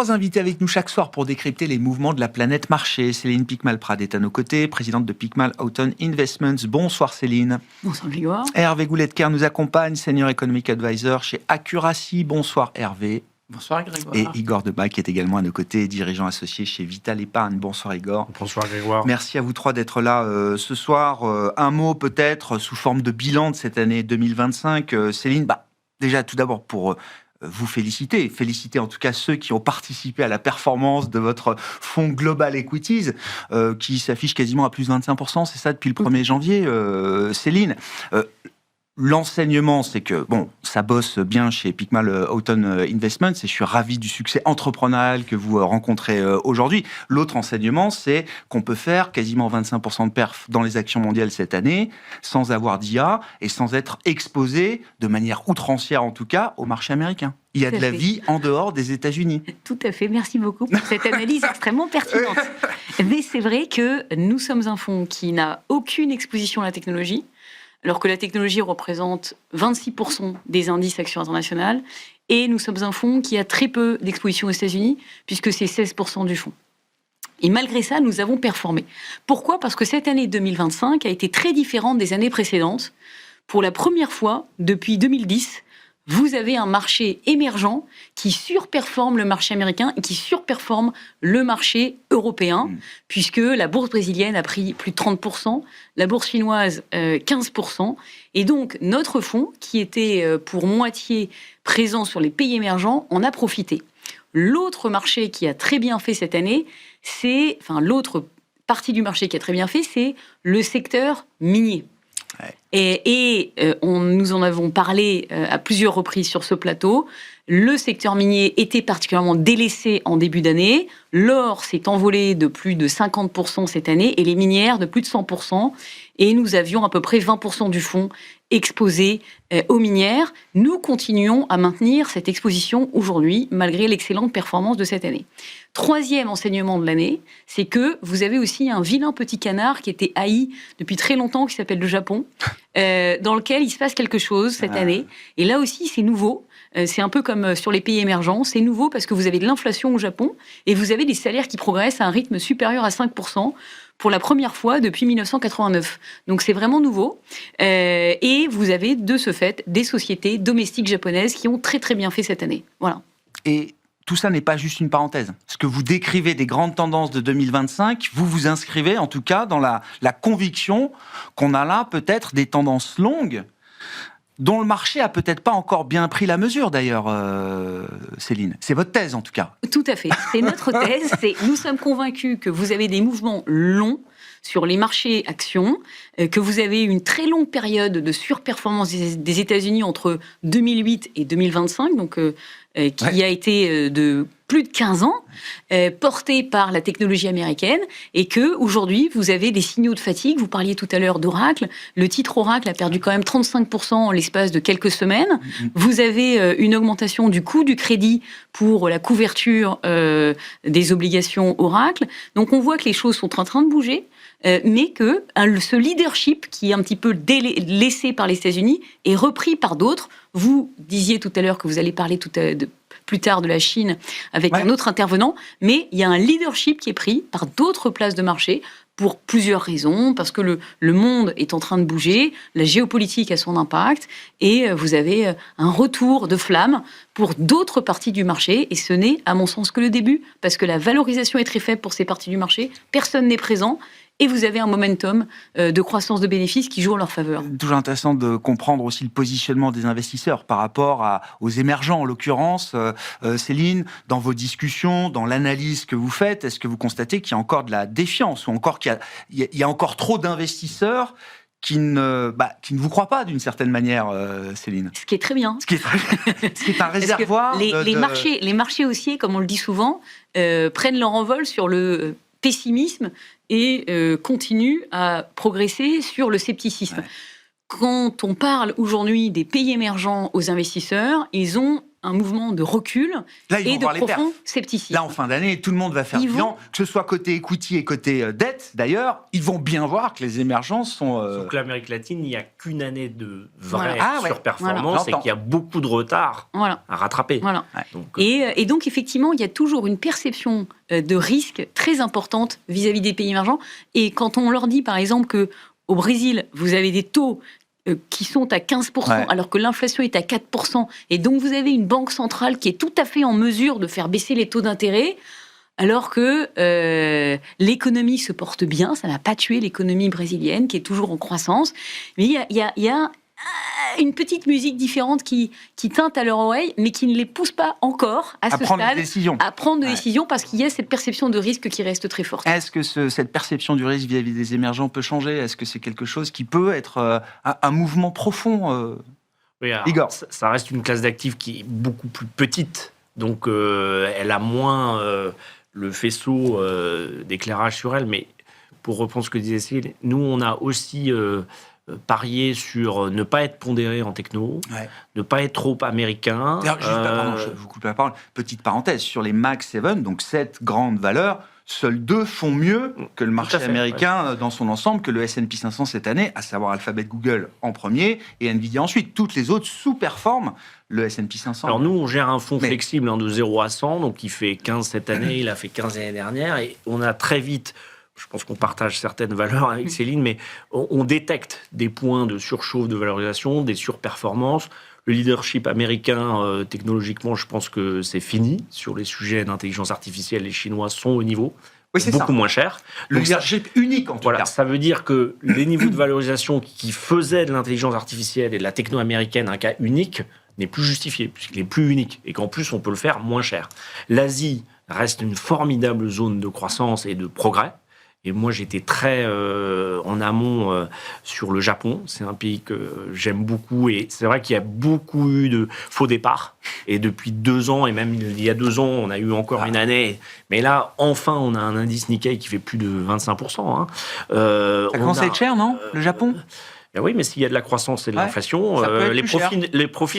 3 invités avec nous chaque soir pour décrypter les mouvements de la planète marché. Céline Picmal-Prade est à nos côtés, présidente de Picmal Houghton Investments. Bonsoir Céline. Bonsoir Grégoire. Hervé Gouletker nous accompagne, Senior Economic Advisor chez Accuracy. Bonsoir Hervé. Bonsoir Grégoire. Et Igor Debac qui est également à nos côtés, dirigeant associé chez Vital Épargne. Bonsoir Igor. Bonsoir Grégoire. Merci à vous trois d'être là ce soir. Un mot peut-être sous forme de bilan de cette année 2025. Céline, déjà tout d'abord pour vous féliciter en tout cas ceux qui ont participé à la performance de votre fonds Global Equities, qui s'affiche quasiment à plus de 25%, c'est ça depuis le 1er janvier, Céline. L'enseignement, c'est que, ça bosse bien chez Picmal Houghton Investments et je suis ravi du succès entrepreneurial que vous rencontrez aujourd'hui. L'autre enseignement, c'est qu'on peut faire quasiment 25% de perf dans les actions mondiales cette année sans avoir d'IA et sans être exposé, de manière outrancière en tout cas, au marché américain. Il y a de la vie en dehors des États-Unis. Tout à fait, merci beaucoup pour cette analyse extrêmement pertinente. Mais c'est vrai que nous sommes un fonds qui n'a aucune exposition à la technologie, alors que la technologie représente 26% des indices actions internationales, et nous sommes un fonds qui a très peu d'exposition aux États-Unis, puisque c'est 16% du fonds. Et malgré ça, nous avons performé. Pourquoi ? Parce que cette année 2025 a été très différente des années précédentes. Pour la première fois depuis 2010, vous avez un marché émergent qui surperforme le marché américain et qui surperforme le marché européen, puisque la bourse brésilienne a pris plus de 30%, la bourse chinoise 15%. Et donc, notre fonds, qui était pour moitié présent sur les pays émergents, en a profité. L'autre marché qui a très bien fait cette année, l'autre partie du marché qui a très bien fait, c'est le secteur minier. Nous en avons parlé à plusieurs reprises sur ce plateau. Le secteur minier était particulièrement délaissé en début d'année. L'or s'est envolé de plus de 50% cette année et les minières de plus de 100%. Et nous avions à peu près 20% du fonds exposé aux minières. Nous continuons à maintenir cette exposition aujourd'hui, malgré l'excellente performance de cette année. Troisième enseignement de l'année, c'est que vous avez aussi un vilain petit canard qui était haï depuis très longtemps, qui s'appelle le Japon, dans lequel il se passe quelque chose cette année. Et là aussi, c'est nouveau. C'est un peu comme sur les pays émergents. C'est nouveau parce que vous avez de l'inflation au Japon et vous avez des salaires qui progressent à un rythme supérieur à 5% pour la première fois depuis 1989. Donc c'est vraiment nouveau. Et vous avez de ce fait des sociétés domestiques japonaises qui ont très très bien fait cette année. Voilà. Et tout ça n'est pas juste une parenthèse. Ce que vous décrivez des grandes tendances de 2025, vous vous inscrivez en tout cas dans la conviction qu'on a là peut-être des tendances longues dont le marché a peut-être pas encore bien pris la mesure d'ailleurs, Céline. C'est votre thèse en tout cas. Tout à fait. C'est notre thèse. Nous sommes convaincus que vous avez des mouvements longs sur les marchés actions, que vous avez une très longue période de surperformance des États-Unis entre 2008 et 2025, donc qui a été de plus de 15 ans, portée par la technologie américaine, et que aujourd'hui vous avez des signaux de fatigue. Vous parliez tout à l'heure d'Oracle. Le titre Oracle a perdu quand même 35% en l'espace de quelques semaines. Vous avez une augmentation du coût du crédit pour la couverture des obligations Oracle. Donc on voit que les choses sont en train de bouger. Mais que ce leadership qui est un petit peu laissé par les États-Unis est repris par d'autres. Vous disiez tout à l'heure que vous allez parler plus tard de la Chine avec un autre intervenant, mais il y a un leadership qui est pris par d'autres places de marché pour plusieurs raisons, parce que le monde est en train de bouger, la géopolitique a son impact, et vous avez un retour de flamme pour d'autres parties du marché, et ce n'est, à mon sens, que le début, parce que la valorisation est très faible pour ces parties du marché, personne n'est présent, et vous avez un momentum de croissance de bénéfices qui joue en leur faveur. Toujours intéressant de comprendre aussi le positionnement des investisseurs par rapport aux émergents, en l'occurrence. Céline, dans vos discussions, dans l'analyse que vous faites, est-ce que vous constatez qu'il y a encore de la défiance ou encore qu'il y a encore trop d'investisseurs qui ne vous croient pas d'une certaine manière, Céline? Ce qui est très bien. Ce qui est un réservoir. Les marchés haussiers, comme on le dit souvent, prennent leur envol sur le pessimisme et continue à progresser sur le scepticisme. Quand on parle aujourd'hui des pays émergents aux investisseurs, ils ont un mouvement de recul Là, ils vont et de voir les perfs. profond scepticisme. Là, en fin d'année, tout le monde va faire bilan, que ce soit côté equity et côté dette. D'ailleurs, ils vont bien voir que les émergences sont... Sauf que l'Amérique latine, il n'y a qu'une année de vraie Voilà. surperformance et qu'il y a beaucoup de retard à rattraper. Voilà. Donc, et donc, effectivement, il y a toujours une perception de risque très importante vis-à-vis des pays émergents. Et quand on leur dit, par exemple, qu'au Brésil, vous avez des taux qui sont à 15%, alors que l'inflation est à 4%, et donc vous avez une banque centrale qui est tout à fait en mesure de faire baisser les taux d'intérêt, alors que l'économie se porte bien, ça n'a pas tué l'économie brésilienne, qui est toujours en croissance. Mais il y a une petite musique différente qui teinte à leur oreille, mais qui ne les pousse pas encore à ce stade à prendre des décisions, parce qu'il y a cette perception de risque qui reste très forte. Est-ce que cette perception du risque vis-à-vis des émergents peut changer ? Est-ce que c'est quelque chose qui peut être un mouvement profond Oui, alors, Igor. Ça reste une classe d'actifs qui est beaucoup plus petite, donc elle a moins le faisceau d'éclairage sur elle. Mais pour reprendre ce que disait Céline, nous, on a aussi parié sur ne pas être pondéré en techno, ne pas être trop américain. Pardon, je vous coupe la parole. Petite parenthèse, sur les Mag 7, donc 7 grandes valeurs, seuls 2 font mieux que le marché américain dans son ensemble, que le S&P 500 cette année, à savoir Alphabet, Google en premier et Nvidia ensuite. Toutes les autres sous-performent le S&P 500. Alors nous, on gère un fonds flexible de 0 à 100, donc il fait 15 cette année, il a fait 15 l'année dernière, et on a très vite... Je pense qu'on partage certaines valeurs avec Céline, mais on détecte des points de surchauffe de valorisation, des surperformances. Le leadership américain, technologiquement, je pense que c'est fini. Sur les sujets d'intelligence artificielle, les Chinois sont au niveau, beaucoup moins cher. Le leadership unique, en tout cas. Ça veut dire que les niveaux de valorisation qui faisaient de l'intelligence artificielle et de la techno américaine un cas unique n'est plus justifié, puisqu'il est plus unique, et qu'en plus, on peut le faire moins cher. L'Asie reste une formidable zone de croissance et de progrès. Et moi, j'étais très en amont sur le Japon. C'est un pays que j'aime beaucoup. Et c'est vrai qu'il y a beaucoup eu de faux départs. Et depuis 2 ans, et même il y a 2 ans, on a eu encore une année. Mais là, enfin, on a un indice Nikkei qui fait plus de 25%. Ça commence à être cher, non, le Japon ? Ben oui, mais s'il y a de la croissance et de l'inflation, les profits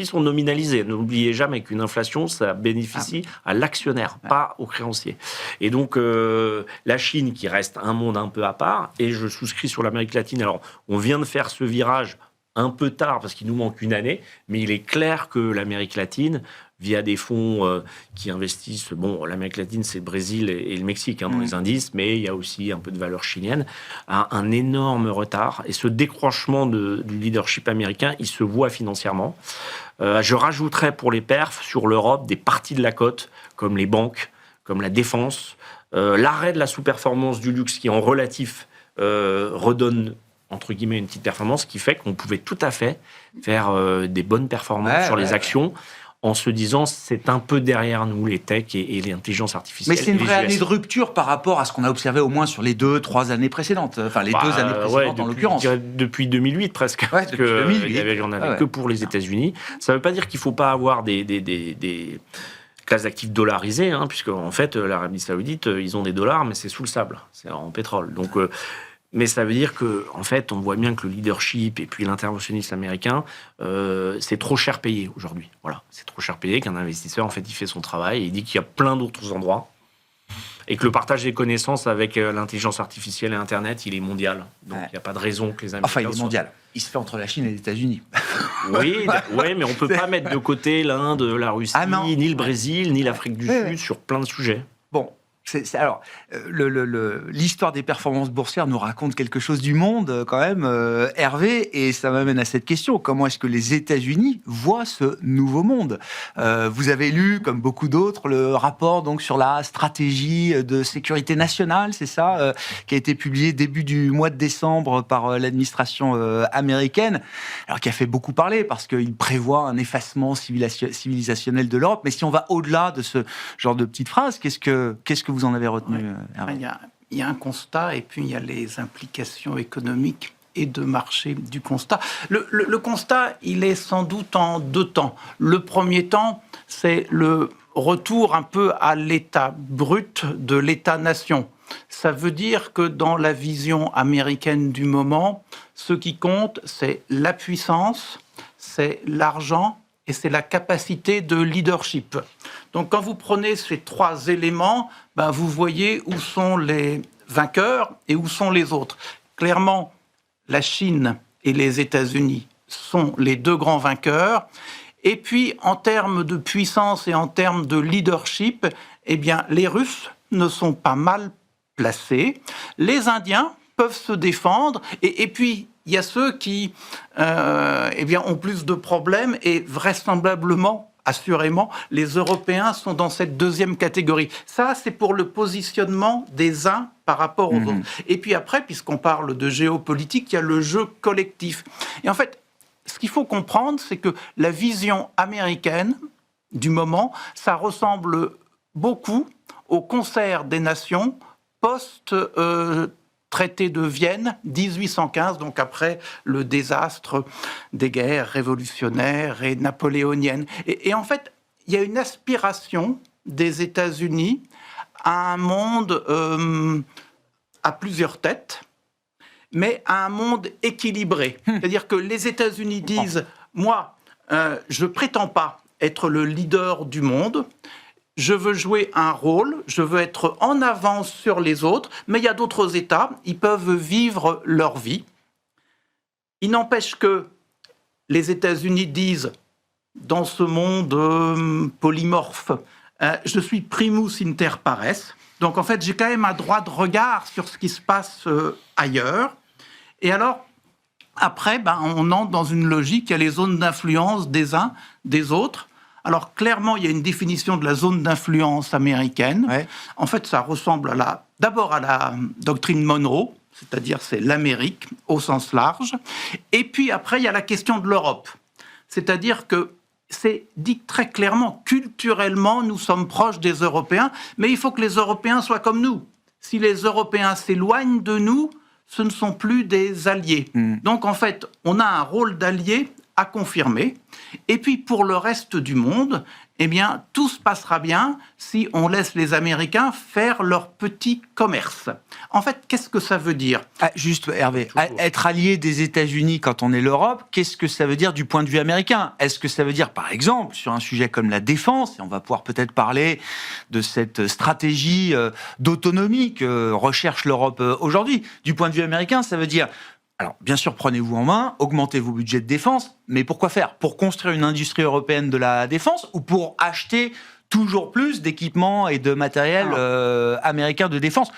sont nominalisés. N'oubliez jamais qu'une inflation, ça bénéficie à l'actionnaire, pas au créancier. Et donc, la Chine, qui reste un monde un peu à part, et je souscris sur l'Amérique latine. Alors, on vient de faire ce virage un peu tard, parce qu'il nous manque une année, mais il est clair que l'Amérique latine, via des fonds qui investissent... Bon, l'Amérique latine, c'est le Brésil et le Mexique dans les indices, mais il y a aussi un peu de valeur chilienne, a un énorme retard. Et ce décrochement du leadership américain, il se voit financièrement. Je rajouterais pour les perfs, sur l'Europe, des parties de la cote, comme les banques, comme la défense, l'arrêt de la sous-performance du luxe, qui en relatif redonne entre guillemets une petite performance, qui fait qu'on pouvait tout à fait faire des bonnes performances sur les actions, en se disant c'est un peu derrière nous les techs et l'intelligence artificielle. Mais c'est une vraie année de rupture par rapport à ce qu'on a observé au moins sur les 2-3 années précédentes. Enfin, les 2 années précédentes en l'occurrence. Depuis 2008 presque. Depuis 2008. Il n'y en avait que pour les États-Unis. Ça ne veut pas dire qu'il ne faut pas avoir des classes d'actifs dollarisées, puisque en fait l'Arabie Saoudite, ils ont des dollars, mais c'est sous le sable, c'est en pétrole. Donc mais ça veut dire que, en fait, on voit bien que le leadership et puis l'interventionnisme américain, c'est trop cher payé aujourd'hui. Voilà, c'est trop cher payé qu'un investisseur, en fait, il fait son travail et il dit qu'il y a plein d'autres endroits et que le partage des connaissances avec l'intelligence artificielle et Internet, il est mondial. Donc, il n'y a pas de raison que les Américains... Enfin, il est mondial. Il se fait entre la Chine et les États-Unis. Oui, mais on ne peut pas mettre de côté l'Inde, la Russie, ni le Brésil, ni l'Afrique du Sud sur plein de sujets. Bon. Alors, l'histoire des performances boursières nous raconte quelque chose du monde, quand même, Hervé, et ça m'amène à cette question. Comment est-ce que les États-Unis voient ce nouveau monde ? Vous avez lu, comme beaucoup d'autres, le rapport donc, sur la stratégie de sécurité nationale, c'est ça, qui a été publié début du mois de décembre par l'administration américaine, alors qui a fait beaucoup parler, parce qu'il prévoit un effacement civilisationnel de l'Europe. Mais si on va au-delà de ce genre de petites phrases, qu'est-ce que vous en avez retenu, Hervé ? Il y a un constat et puis il y a les implications économiques et de marché du constat. Le constat, il est sans doute en 2 temps. Le premier temps, c'est le retour un peu à l'état brut de l'État-nation. Ça veut dire que dans la vision américaine du moment, ce qui compte, c'est la puissance, c'est l'argent et c'est la capacité de leadership. Donc quand vous prenez ces 3 éléments, vous voyez où sont les vainqueurs et où sont les autres. Clairement, la Chine et les États-Unis sont les 2 grands vainqueurs. Et puis, en termes de puissance et en termes de leadership, les Russes ne sont pas mal placés. Les Indiens peuvent se défendre. Et puis, il y a ceux qui ont plus de problèmes et vraisemblablement, assurément, les Européens sont dans cette 2e catégorie. Ça, c'est pour le positionnement des uns par rapport aux autres. Et puis après, puisqu'on parle de géopolitique, il y a le jeu collectif. Et en fait, ce qu'il faut comprendre, c'est que la vision américaine du moment, ça ressemble beaucoup au concert des nations post-traité de Vienne 1815, donc après le désastre des guerres révolutionnaires et napoléoniennes. Et en fait, il y a une aspiration des États-Unis à un monde à plusieurs têtes, mais à un monde équilibré. C'est-à-dire que les États-Unis disent « Moi, je ne prétends pas être le leader du monde, je veux jouer un rôle, je veux être en avance sur les autres, mais il y a d'autres États, ils peuvent vivre leur vie. » Il n'empêche que les États-Unis disent, dans ce monde polymorphe, je suis primus inter pares. Donc en fait, j'ai quand même un droit de regard sur ce qui se passe ailleurs. Et alors, après, on entre dans une logique, il y a les zones d'influence des uns, des autres. Alors clairement, il y a une définition de la zone d'influence américaine. Ouais. En fait, ça ressemble d'abord à la doctrine Monroe, c'est-à-dire c'est l'Amérique au sens large. Et puis après, il y a la question de l'Europe. C'est-à-dire que c'est dit très clairement, culturellement, nous sommes proches des Européens, mais il faut que les Européens soient comme nous. Si les Européens s'éloignent de nous, ce ne sont plus des alliés. Donc en fait, on a un rôle d'allié à confirmer. Et puis pour le reste du monde, tout se passera bien si on laisse les Américains faire leur petit commerce. En fait, qu'est-ce que ça veut dire ? Juste, Hervé, être allié des États-Unis quand on est l'Europe, qu'est-ce que ça veut dire du point de vue américain ? Est-ce que ça veut dire, par exemple, sur un sujet comme la défense, et on va pouvoir peut-être parler de cette stratégie d'autonomie que recherche l'Europe aujourd'hui, du point de vue américain, ça veut dire... Alors, bien sûr, prenez-vous en main, augmentez vos budgets de défense, mais pourquoi faire ? Pour construire une industrie européenne de la défense ou pour acheter toujours plus d'équipements et de matériel américain de défense ?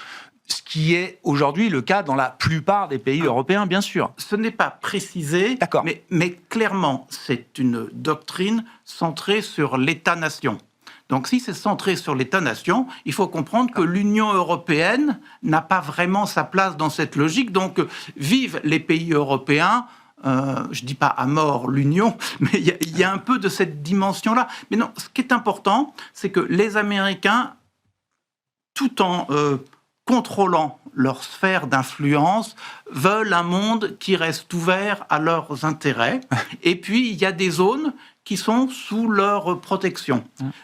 Ce qui est aujourd'hui le cas dans la plupart des pays européens, bien sûr. Ce n'est pas précisé, mais clairement, c'est une doctrine centrée sur l'État-nation. Donc si c'est centré sur l'État-nation, il faut comprendre que l'Union européenne n'a pas vraiment sa place dans cette logique. Donc vive les pays européens, je ne dis pas à mort l'Union, mais il y a un peu de cette dimension-là. Mais non, ce qui est important, c'est que les Américains, tout en contrôlant leur sphère d'influence, veulent un monde qui reste ouvert à leurs intérêts. Et puis, il y a des zones qui sont sous leur protection.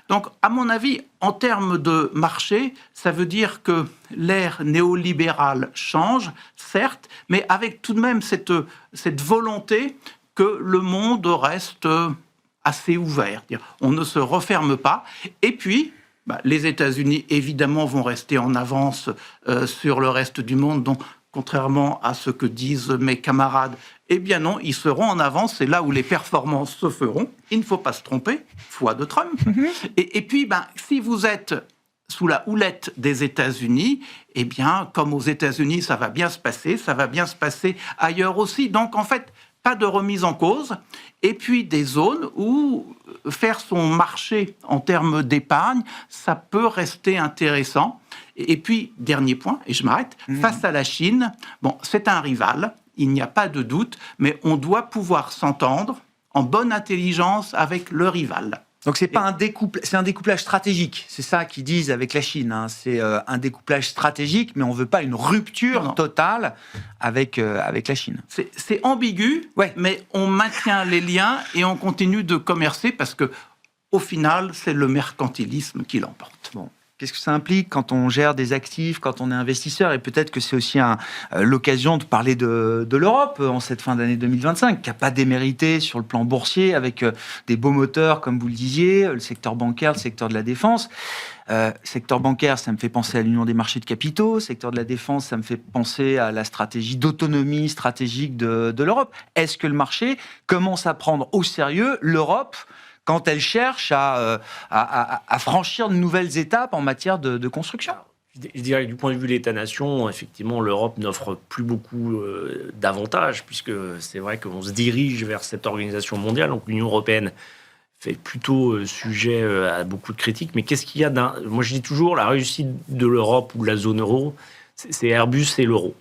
Donc, à mon avis, en termes de marché, ça veut dire que l'ère néolibérale change, certes, mais avec tout de même cette volonté que le monde reste assez ouvert. On ne se referme pas. Et puis, les États-Unis, évidemment, vont rester en avance sur le reste du monde. Donc, contrairement à ce que disent mes camarades, eh bien non, ils seront en avance, c'est là où les performances se feront. Il ne faut pas se tromper, foi de Trump. Et puis, si vous êtes sous la houlette des États-Unis, eh bien, comme aux États-Unis, ça va bien se passer ailleurs aussi. Donc, en fait, pas de remise en cause. Et puis, des zones où faire son marché en termes d'épargne, ça peut rester intéressant. Et puis, dernier point, et je m'arrête, face à la Chine, c'est un rival, il n'y a pas de doute, mais on doit pouvoir s'entendre en bonne intelligence avec le rival. Donc c'est un découplage stratégique, c'est ça qu'ils disent avec la Chine. Hein. C'est un découplage stratégique, mais on ne veut pas une rupture totale avec la Chine. C'est ambigu, mais on maintient les liens et on continue de commercer parce que, au final, c'est le mercantilisme qui l'emporte. Bon. Qu'est-ce que ça implique quand on gère des actifs, quand on est investisseur? Et peut-être que c'est aussi l'occasion de parler de l'Europe en cette fin d'année 2025, qui n'a pas démérité sur le plan boursier, avec des beaux moteurs, comme vous le disiez, le secteur bancaire, le secteur de la défense. Secteur bancaire, ça me fait penser à l'union des marchés de capitaux. Secteur de la défense, ça me fait penser à la stratégie d'autonomie stratégique de l'Europe. Est-ce que le marché commence à prendre au sérieux l'Europe quand elle cherche à franchir de nouvelles étapes en matière de construction? Je dirais que du point de vue de l'État-nation, effectivement, l'Europe n'offre plus beaucoup d'avantages, puisque c'est vrai qu'on se dirige vers cette organisation mondiale. Donc l'Union européenne fait plutôt sujet à beaucoup de critiques. Mais qu'est-ce qu'il y a Moi, je dis toujours, la réussite de l'Europe ou de la zone euro, c'est Airbus et l'euro.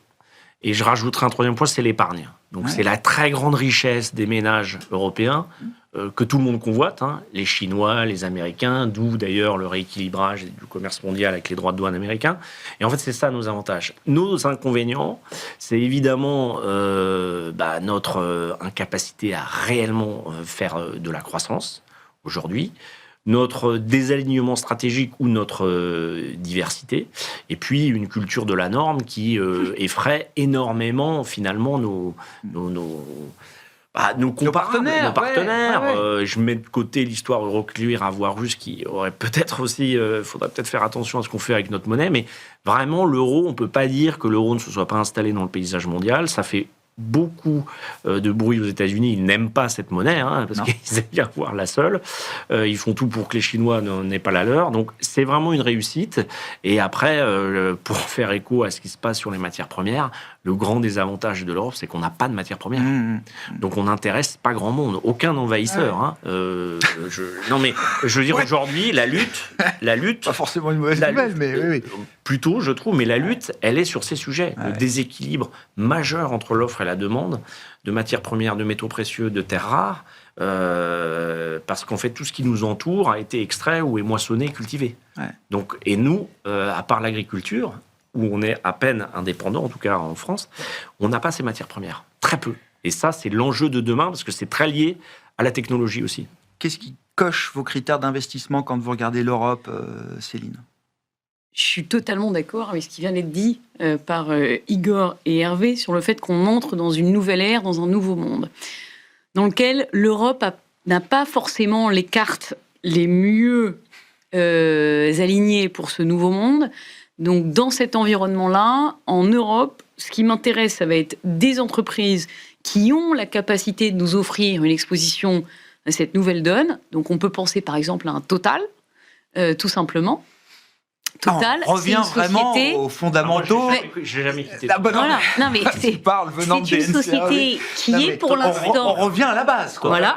Et je rajouterai un troisième point, c'est l'épargne. Donc c'est la très grande richesse des ménages européens que tout le monde convoite, les Chinois, les Américains, d'où d'ailleurs le rééquilibrage du commerce mondial avec les droits de douane américains. Et en fait, c'est ça nos avantages. Nos inconvénients, c'est évidemment notre incapacité à réellement faire de la croissance aujourd'hui, notre désalignement stratégique ou notre diversité, et puis une culture de la norme qui effraie énormément finalement nos partenaires. Je mets de côté l'histoire Euroclear à voix russe qui aurait peut-être aussi, faudrait peut-être faire attention à ce qu'on fait avec notre monnaie, mais vraiment l'euro, on peut pas dire que l'euro ne se soit pas installé dans le paysage mondial. Ça fait beaucoup de bruit aux États-Unis. Ils n'aiment pas cette monnaie, parce qu'ils aiment bien voir la seule. Ils font tout pour que les Chinois n'aient pas la leur. Donc, c'est vraiment une réussite. Et après, pour faire écho à ce qui se passe sur les matières premières, le grand désavantage de l'Europe, c'est qu'on n'a pas de matières premières. Donc, on n'intéresse pas grand monde. Aucun envahisseur. Non, mais je veux dire, aujourd'hui, la lutte... Pas forcément une mauvaise nouvelle, mais oui. Plutôt, je trouve, mais la lutte, elle est sur ces sujets. Le déséquilibre majeur entre l'offre et la demande de matières premières, de métaux précieux, de terres rares, parce qu'en fait, tout ce qui nous entoure a été extrait ou est moissonné, cultivé. Donc, et nous, à part l'agriculture, où on est à peine indépendant, en tout cas en France, on n'a pas ces matières premières. Très peu. Et ça, c'est l'enjeu de demain, parce que c'est très lié à la technologie aussi. Qu'est-ce qui coche vos critères d'investissement quand vous regardez l'Europe, Céline ? Je suis totalement d'accord avec ce qui vient d'être dit par Igor et Hervé sur le fait qu'on entre dans une nouvelle ère, dans un nouveau monde, dans lequel l'Europe n'a pas forcément les cartes les mieux alignées pour ce nouveau monde. Donc, dans cet environnement-là, en Europe, ce qui m'intéresse, ça va être des entreprises qui ont la capacité de nous offrir une exposition à cette nouvelle donne. Donc, on peut penser par exemple à un Total, tout simplement. Total, on revient vraiment aux fondamentaux. J'ai jamais quitté. Voilà. Non, mais c'est une société qui est pour l'instant. On revient à la base, quoi. Voilà.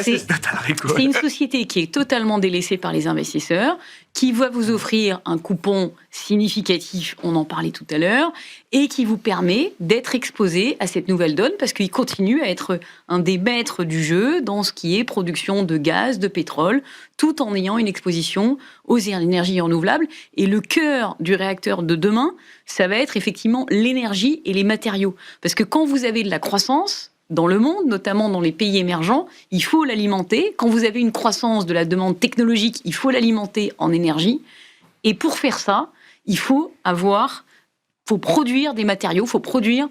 C'est une société qui est totalement délaissée par les investisseurs, qui va vous offrir un coupon significatif, on en parlait tout à l'heure, et qui vous permet d'être exposé à cette nouvelle donne, parce qu'il continue à être un des maîtres du jeu dans ce qui est production de gaz, de pétrole, tout en ayant une exposition aux énergies renouvelables. Et le cœur du réacteur de demain, ça va être effectivement l'énergie et les matériaux. Parce que quand vous avez de la croissance dans le monde, notamment dans les pays émergents, il faut l'alimenter. Quand vous avez une croissance de la demande technologique, il faut l'alimenter en énergie. Et pour faire ça, il faut produire des matériaux, il faut produire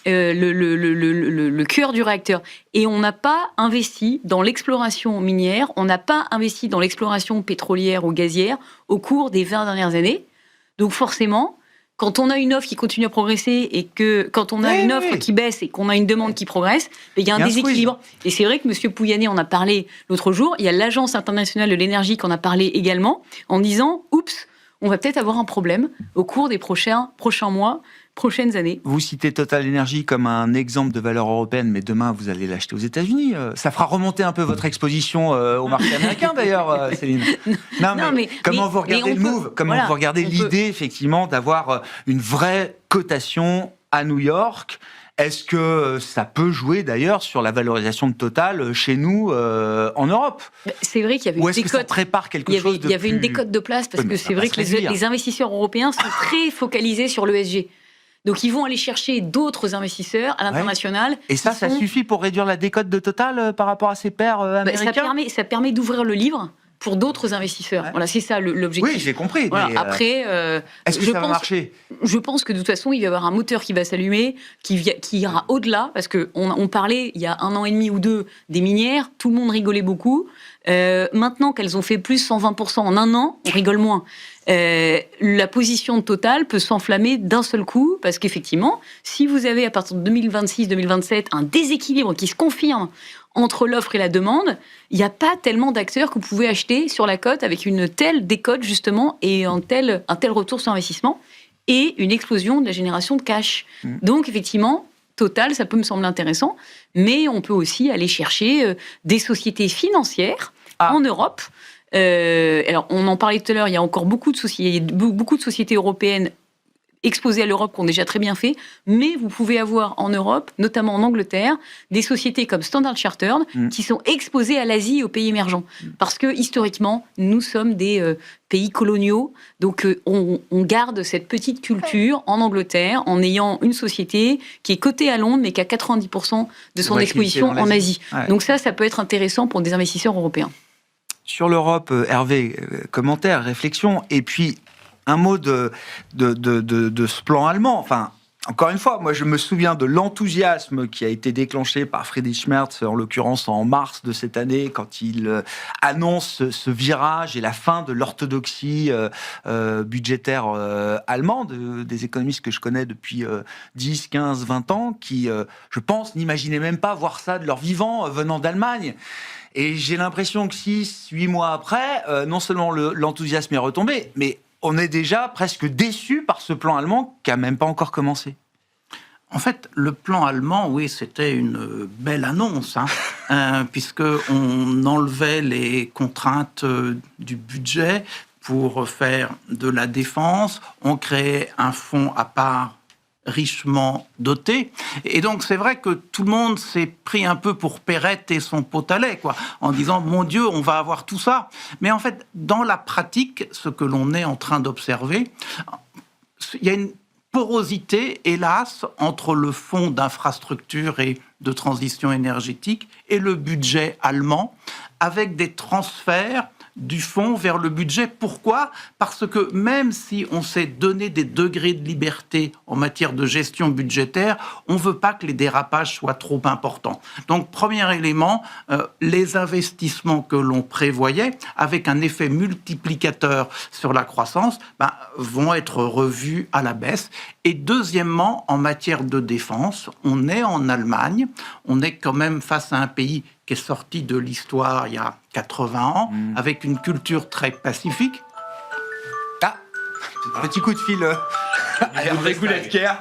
le cœur du réacteur. Et on n'a pas investi dans l'exploration minière, on n'a pas investi dans l'exploration pétrolière ou gazière au cours des 20 dernières années. Donc forcément, quand on a une offre qui continue à progresser et que quand on a une offre qui baisse et qu'on a une demande qui progresse, il y a un déséquilibre. Et c'est vrai que M. Pouyanné en a parlé l'autre jour. Il y a l'Agence internationale de l'énergie qui en a parlé également, en disant « Oups, on va peut-être avoir un problème au cours des prochains mois, prochaines années. » Vous citez Total Energy comme un exemple de valeur européenne, mais demain, vous allez l'acheter aux États-Unis. Ça fera remonter un peu votre exposition au marché américain, d'ailleurs, Céline. Comment vous regardez le move ? Comment vous regardez l'idée, effectivement, d'avoir une vraie cotation à New York ? Est-ce que ça peut jouer, d'ailleurs, sur la valorisation de Total chez nous, en Europe ? C'est vrai qu'il y avait une décote. Ou est-ce que ça prépare quelque chose de plus... Il y avait une décote de place, parce que c'est vrai que les investisseurs européens sont très focalisés sur l'ESG. Donc, ils vont aller chercher d'autres investisseurs à l'international. Et ça suffit pour réduire la décote de Total par rapport à ses pairs américains ? Ça permet d'ouvrir le livre pour d'autres investisseurs. Voilà, c'est ça l'objectif. Oui, j'ai compris. Voilà, mais après, est-ce que ça va marcher ? Je pense que de toute façon, il va y avoir un moteur qui va s'allumer, qui ira au-delà, parce qu'on parlait il y a 1 an et demi ou 2 des minières, tout le monde rigolait beaucoup. Maintenant qu'elles ont fait plus 120% en 1 an, on rigole moins. La position de Total peut s'enflammer d'un seul coup, parce qu'effectivement, si vous avez à partir de 2026-2027 un déséquilibre qui se confirme entre l'offre et la demande, il n'y a pas tellement d'acteurs que vous pouvez acheter sur la cote avec une telle décote justement et un tel retour sur investissement et une explosion de la génération de cash. Donc effectivement, Total, ça peut me sembler intéressant, mais on peut aussi aller chercher des sociétés financières en Europe. Alors, on en parlait tout à l'heure, il y a encore beaucoup de sociétés européennes exposées à l'Europe qui ont déjà très bien fait, mais vous pouvez avoir en Europe, notamment en Angleterre, des sociétés comme Standard Chartered qui sont exposées à l'Asie et aux pays émergents. Parce que, historiquement, nous sommes des pays coloniaux, donc on garde cette petite culture en Angleterre en ayant une société qui est cotée à Londres, mais qui a 90% de son exposition en Asie. Ouais. Donc ça peut être intéressant pour des investisseurs européens. Sur l'Europe, Hervé, commentaire, réflexion, et puis un mot de ce plan allemand. Enfin, encore une fois, moi je me souviens de l'enthousiasme qui a été déclenché par Friedrich Merz, en l'occurrence en mars de cette année, quand il annonce ce virage et la fin de l'orthodoxie budgétaire allemande, des économistes que je connais depuis 10, 15, 20 ans, qui, je pense, n'imaginaient même pas voir ça de leur vivant venant d'Allemagne. Et j'ai l'impression que 6, 8 mois après, non seulement l'enthousiasme est retombé, mais on est déjà presque déçu par ce plan allemand qui n'a même pas encore commencé. En fait, le plan allemand, oui, c'était une belle annonce, puisqu'on enlevait les contraintes du budget pour faire de la défense, on créait un fonds à part richement doté. Et donc, c'est vrai que tout le monde s'est pris un peu pour Perrette et son pot à lait, quoi, en disant, mon Dieu, on va avoir tout ça. Mais en fait, dans la pratique, ce que l'on est en train d'observer, il y a une porosité, hélas, entre le fonds d'infrastructure et de transition énergétique et le budget allemand, avec des transferts du fonds vers le budget. Pourquoi ? Parce que même si on s'est donné des degrés de liberté en matière de gestion budgétaire, on ne veut pas que les dérapages soient trop importants. Donc, premier élément, les investissements que l'on prévoyait, avec un effet multiplicateur sur la croissance, vont être revus à la baisse. Et deuxièmement, en matière de défense, on est en Allemagne, on est quand même face à un pays qui est sorti de l'histoire il y a 80 ans, avec une culture très pacifique. Ah, petit coup de fil. Hervé Gouletker.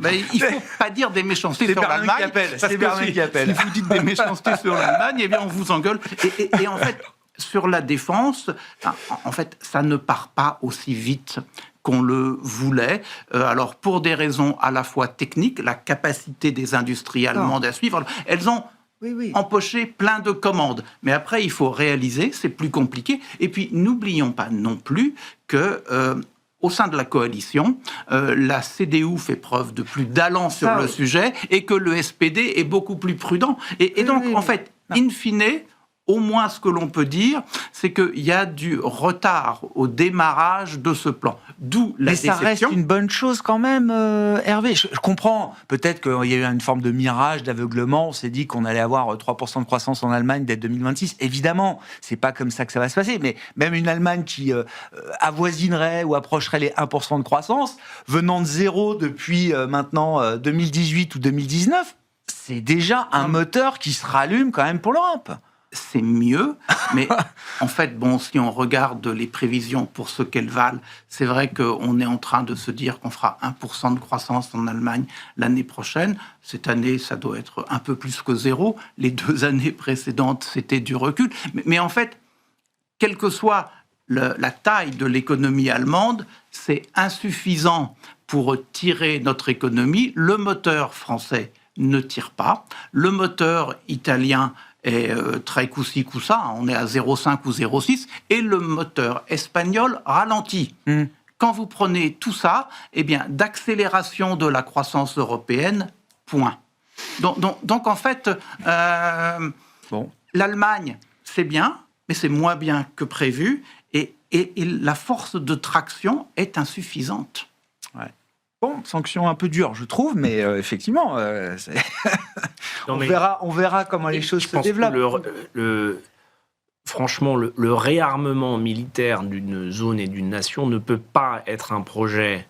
Il ne faut pas dire des méchancetés sur l'Allemagne. C'est Bernard qui appelle. Si vous dites des méchancetés sur l'Allemagne, eh bien on vous engueule. Et en fait, sur la défense, en fait, ça ne part pas aussi vite qu'on le voulait. Alors, pour des raisons à la fois techniques, la capacité des industries allemandes à suivre, elles ont empoché plein de commandes. Mais après, il faut réaliser, c'est plus compliqué. Et puis, n'oublions pas non plus que au sein de la coalition, la CDU fait preuve de plus d'allant sur le sujet et que le SPD est beaucoup plus prudent. Et donc, en fait, in fine, au moins, ce que l'on peut dire, c'est qu'il y a du retard au démarrage de ce plan. D'où la déception. Mais ça reste une bonne chose quand même, Hervé. Je comprends. Peut-être qu'il y a eu une forme de mirage, d'aveuglement. On s'est dit qu'on allait avoir 3% de croissance en Allemagne dès 2026. Évidemment, c'est pas comme ça que ça va se passer. Mais même une Allemagne qui avoisinerait ou approcherait les 1% de croissance, venant de zéro depuis maintenant 2018 ou 2019, c'est déjà un moteur qui se rallume quand même pour l'Europe. C'est mieux, mais en fait, si on regarde les prévisions pour ce qu'elles valent, c'est vrai qu'on est en train de se dire qu'on fera 1% de croissance en Allemagne l'année prochaine. Cette année, ça doit être un peu plus que zéro. Les 2 années précédentes, c'était du recul. Mais en fait, quelle que soit la taille de l'économie allemande, c'est insuffisant pour tirer notre économie. Le moteur français ne tire pas. Le moteur italien est très coup-ci, coup-ça, on est à 0,5 ou 0,6, et le moteur espagnol ralentit. Quand vous prenez tout ça, eh bien, d'accélération de la croissance européenne, point. Donc en fait, l'Allemagne, c'est bien, mais c'est moins bien que prévu, et la force de traction est insuffisante. Ouais. Bon, sanction un peu dure, je trouve, mais effectivement, on verra comment les choses se développent. Franchement, le réarmement militaire d'une zone et d'une nation ne peut pas être un projet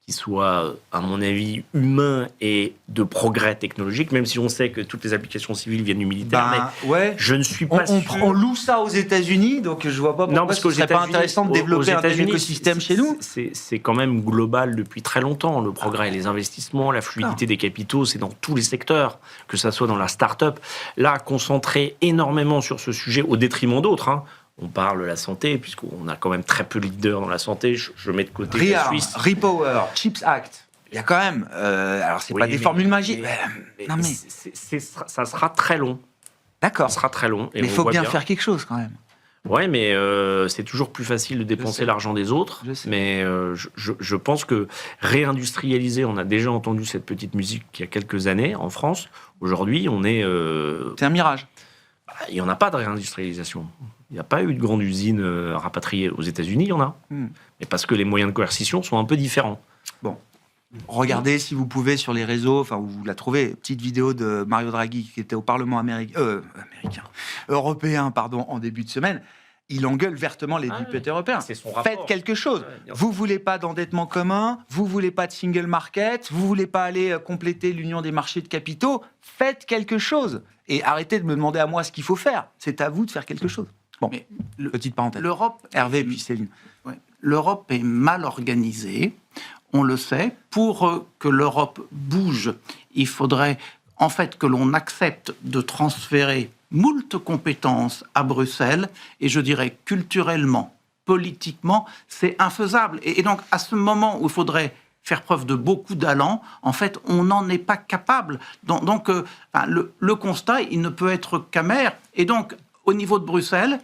qui soit, à mon avis, humain et de progrès technologique, même si on sait que toutes les applications civiles viennent du militaire. Mais je ne suis pas sûr. On loue ça aux États-Unis, donc je vois pas pourquoi ce serait pas intéressant de développer un tel écosystème chez nous. C'est quand même global depuis très longtemps, le progrès, les investissements, la fluidité des capitaux, c'est dans tous les secteurs, que ça soit dans la start-up. Là, concentrer énormément sur ce sujet au détriment d'autres, on parle de la santé, puisqu'on a quand même très peu de leaders dans la santé. Je mets de côté la Suisse. Repower, Chips Act. Il y a quand même... alors, c'est pas des formules magiques. Ça sera très long. D'accord. Ça sera très long. Mais il faut bien faire quelque chose, quand même. Oui, mais c'est toujours plus facile de dépenser l'argent des autres. Mais je pense que réindustrialiser, on a déjà entendu cette petite musique il y a quelques années en France. Aujourd'hui, on est... C'est un mirage. Il n'y en a pas de réindustrialisation. Il n'y a pas eu de grande usine rapatriée aux États-Unis, il y en a. Mais parce que les moyens de coercition sont un peu différents. Bon. Regardez si vous pouvez sur les réseaux, enfin vous la trouvez, petite vidéo de Mario Draghi qui était au Parlement européen, en début de semaine. Il engueule vertement les députés européens. C'est son rapport. Faites quelque chose. Vous voulez pas d'endettement commun, vous voulez pas de single market, vous voulez pas aller compléter l'union des marchés de capitaux. Faites quelque chose et arrêtez de me demander à moi ce qu'il faut faire. C'est à vous de faire quelque chose. Bon, mais petite parenthèse. Hervé puis Céline. Ouais, l'Europe est mal organisée. On le sait. Pour que l'Europe bouge, il faudrait en fait que l'on accepte de transférer moult compétences à Bruxelles, et je dirais culturellement, politiquement, c'est infaisable. Et donc, à ce moment où il faudrait faire preuve de beaucoup d'allant, en fait, on n'en est pas capable. Donc, le constat, il ne peut être qu'amer. Et donc, au niveau de Bruxelles,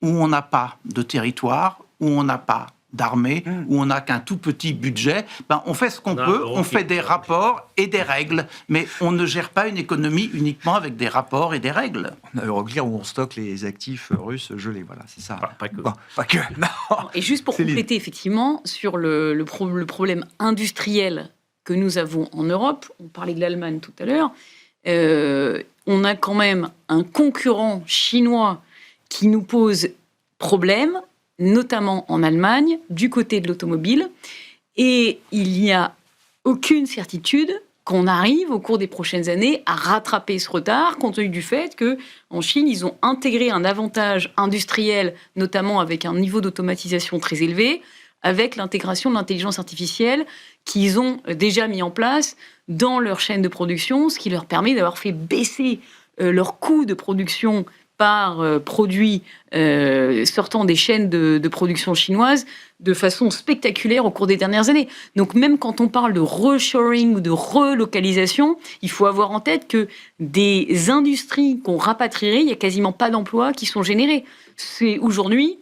où on n'a pas de territoire, où on n'a pas d'armée, où on n'a qu'un tout petit budget, on fait ce qu'on peut, on fait des rapports et des règles, mais on ne gère pas une économie uniquement avec des rapports et des règles. On a Euroclear où on stocke les actifs russes gelés, voilà, c'est ça. Pas que. Bon, pas que, non. Et juste pour compléter, effectivement, sur le problème industriel que nous avons en Europe, on parlait de l'Allemagne tout à l'heure, on a quand même un concurrent chinois qui nous pose problème, notamment en Allemagne, du côté de l'automobile. Et il n'y a aucune certitude qu'on arrive, au cours des prochaines années, à rattraper ce retard, compte tenu du fait qu'en Chine, ils ont intégré un avantage industriel, notamment avec un niveau d'automatisation très élevé, avec l'intégration de l'intelligence artificielle qu'ils ont déjà mis en place dans leur chaîne de production, ce qui leur permet d'avoir fait baisser leur coût de production par produits sortant des chaînes de production chinoises de façon spectaculaire au cours des dernières années. Donc même quand on parle de reshoring ou de relocalisation, il faut avoir en tête que des industries qu'on rapatrierait, il n'y a quasiment pas d'emplois qui sont générés. C'est aujourd'hui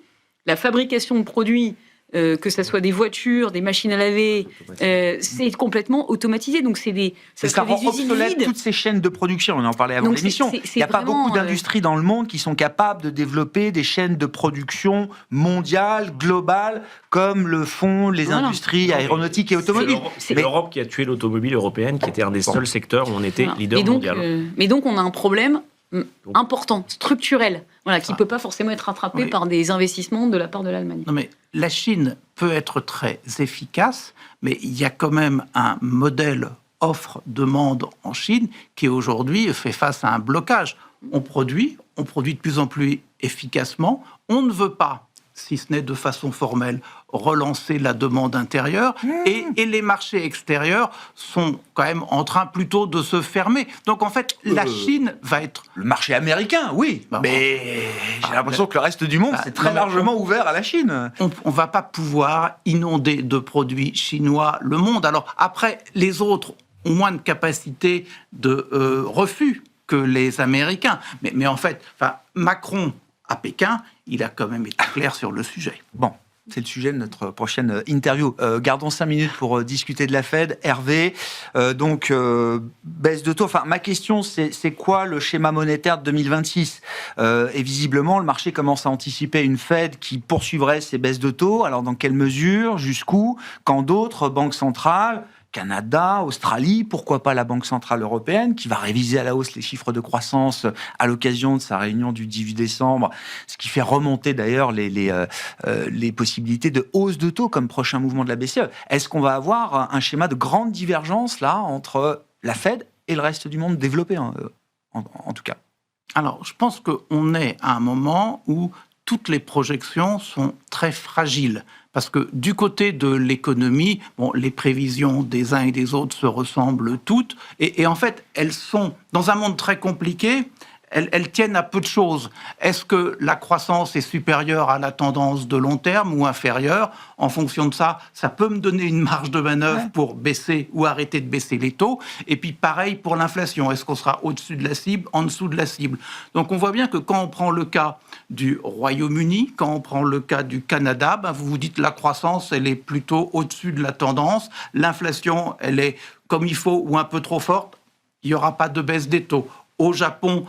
la fabrication de produits, que ce soit des voitures, des machines à laver, c'est complètement automatisé. Donc ça rend obsolète toutes ces chaînes de production. On en parlait avant l'émission. Il n'y a pas beaucoup d'industries dans le monde qui sont capables de développer des chaînes de production mondiales, globales, comme le font les industries aéronautiques et automobiles. C'est l'Europe qui a tué l'automobile européenne, qui était un des seuls secteurs où on était leader mondial. Mais donc on a un problème important, structurel, qui ne peut pas forcément être rattrapé par des investissements de la part de l'Allemagne. Non, mais la Chine peut être très efficace, mais il y a quand même un modèle offre-demande en Chine qui aujourd'hui fait face à un blocage. On produit de plus en plus efficacement, on ne veut pas, si ce n'est de façon formelle, relancer la demande intérieure, et les marchés extérieurs sont quand même en train plutôt de se fermer. Donc en fait, la Chine va être... Le marché américain, oui, mais j'ai l'impression que le reste du monde, c'est très largement ouvert à la Chine. On ne va pas pouvoir inonder de produits chinois le monde. Alors après, les autres ont moins de capacité de refus que les Américains. Mais en fait, Macron, à Pékin, il a quand même été clair sur le sujet. Bon, C'est le sujet de notre prochaine interview. Gardons 5 minutes pour discuter de la Fed. Hervé, baisse de taux. Enfin, ma question, c'est quoi le schéma monétaire de 2026 ? Et visiblement, le marché commence à anticiper une Fed qui poursuivrait ses baisses de taux. Alors, dans quelle mesure ? Jusqu'où ? Quand d'autres banques centrales, Canada, Australie, pourquoi pas la Banque Centrale Européenne, qui va réviser à la hausse les chiffres de croissance à l'occasion de sa réunion du 18 décembre, ce qui fait remonter d'ailleurs les possibilités de hausse de taux comme prochain mouvement de la BCE. Est-ce qu'on va avoir un schéma de grande divergence là entre la Fed et le reste du monde développé, en tout cas ? Alors, je pense qu'on est à un moment où toutes les projections sont très fragiles. Parce que du côté de l'économie, les prévisions des uns et des autres se ressemblent toutes. Et en fait, elles sont, dans un monde très compliqué, elles tiennent à peu de choses. Est-ce que la croissance est supérieure à la tendance de long terme ou inférieure ? En fonction de ça, ça peut me donner une marge de manœuvre pour baisser ou arrêter de baisser les taux. Et puis pareil pour l'inflation. Est-ce qu'on sera au-dessus de la cible, en dessous de la cible ? Donc on voit bien que quand on prend le cas du Royaume-Uni, quand on prend le cas du Canada, vous vous dites la croissance, elle est plutôt au-dessus de la tendance. L'inflation, elle est comme il faut ou un peu trop forte. Il n'y aura pas de baisse des taux. Au Japon,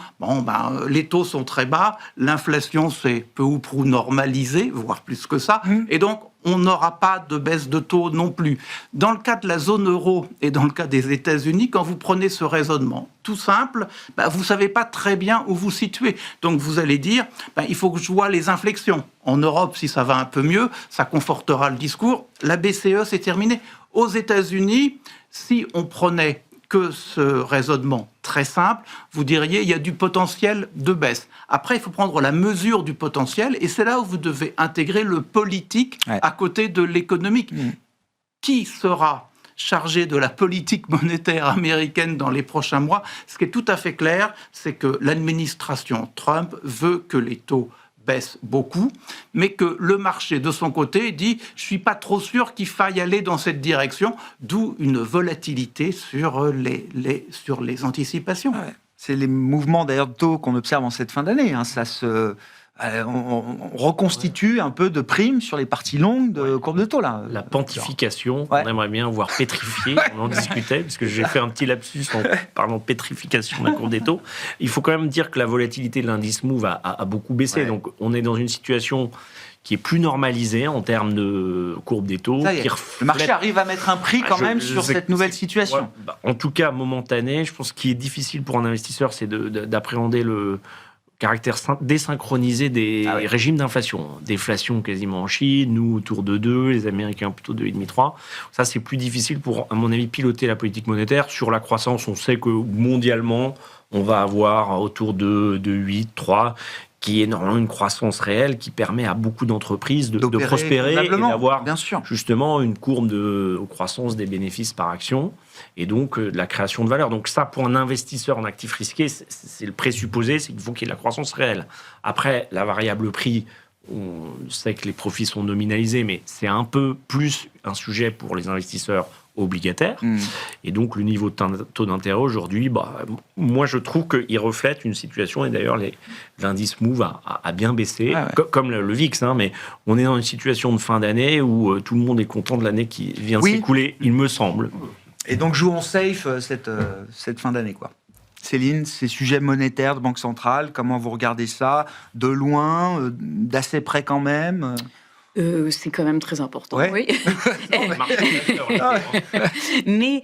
les taux sont très bas, l'inflation s'est peu ou prou normalisée, voire plus que ça, et donc on n'aura pas de baisse de taux non plus. Dans le cas de la zone euro et dans le cas des États-Unis, quand vous prenez ce raisonnement tout simple, vous ne savez pas très bien où vous situez. Donc vous allez dire, il faut que je vois les inflexions. En Europe, si ça va un peu mieux, ça confortera le discours. La BCE, c'est terminé. Aux États-Unis, si on prenait que ce raisonnement très simple, vous diriez il y a du potentiel de baisse. Après, il faut prendre la mesure du potentiel et c'est là où vous devez intégrer le politique à côté de l'économique. Qui sera chargé de la politique monétaire américaine dans les prochains mois ? Ce qui est tout à fait clair, c'est que l'administration Trump veut que les taux baisse beaucoup, mais que le marché, de son côté, dit « je ne suis pas trop sûr qu'il faille aller dans cette direction », d'où une volatilité sur les anticipations. C'est les mouvements d'ailleurs de taux qu'on observe en cette fin d'année. On reconstitue un peu de primes sur les parties longues de courbe de taux. Là. La pontification, on aimerait bien voir pétrifiée, on en discutait, parce que j'ai fait un petit lapsus en parlant de pétrification de la courbe des taux. Il faut quand même dire que la volatilité de l'indice MOVE a beaucoup baissé, donc on est dans une situation qui est plus normalisée en termes de courbe des taux. Le marché arrive à mettre un prix quand même sur cette nouvelle situation. En tout cas, momentané, je pense qu'il est difficile pour un investisseur, c'est d'appréhender le caractère désynchronisé des régimes d'inflation. Déflation quasiment en Chine, nous autour de 2, les Américains plutôt 2,5-3. Ça, c'est plus difficile pour, à mon avis, piloter la politique monétaire. Sur la croissance, on sait que mondialement, on va avoir autour de 8-3, qui est normalement une croissance réelle qui permet à beaucoup d'entreprises de prospérer et d'avoir justement une courbe de croissance des bénéfices par action et donc de la création de valeur. Donc ça, pour un investisseur en actifs risqués, c'est le présupposé, c'est qu'il faut qu'il y ait de la croissance réelle. Après, la variable prix, on sait que les profits sont nominalisés, mais c'est un peu plus un sujet pour les investisseurs obligataire. Et donc, le niveau de taux d'intérêt aujourd'hui, moi, je trouve qu'il reflète une situation, et d'ailleurs, l'indice MOVE a bien baissé, comme le VIX, mais on est dans une situation de fin d'année où tout le monde est content de l'année qui vient de s'écouler, il me semble. Et donc, jouons safe cette fin d'année, quoi. Céline, ces sujets monétaires de Banque centrale, comment vous regardez ça ? De loin, d'assez près quand même ? C'est quand même très important, oui. Mais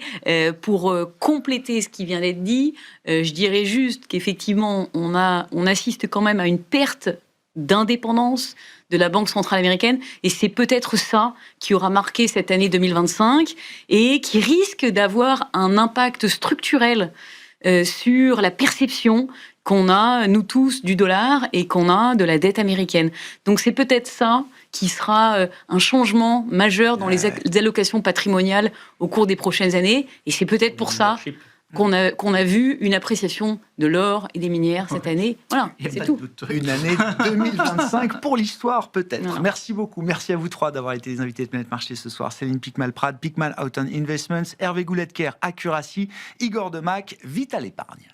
pour compléter ce qui vient d'être dit, je dirais juste qu'effectivement, on assiste quand même à une perte d'indépendance de la Banque centrale américaine, et c'est peut-être ça qui aura marqué cette année 2025 et qui risque d'avoir un impact structurel sur la perception qu'on a, nous tous, du dollar et qu'on a de la dette américaine. Donc c'est peut-être ça qui sera un changement majeur dans les allocations patrimoniales au cours des prochaines années. Et c'est peut-être pour ça qu'on a vu une appréciation de l'or et des minières cette année. Voilà, c'est tout. Une année 2025 pour l'histoire, peut-être. Voilà. Merci beaucoup. Merci à vous trois d'avoir été les invités de Planète Marché ce soir. Céline Piquemal-Prade, Piquemal Houghton Investments, Hervé Goulet-Kerr, Accuracy, Igor Demac, Vital Épargne.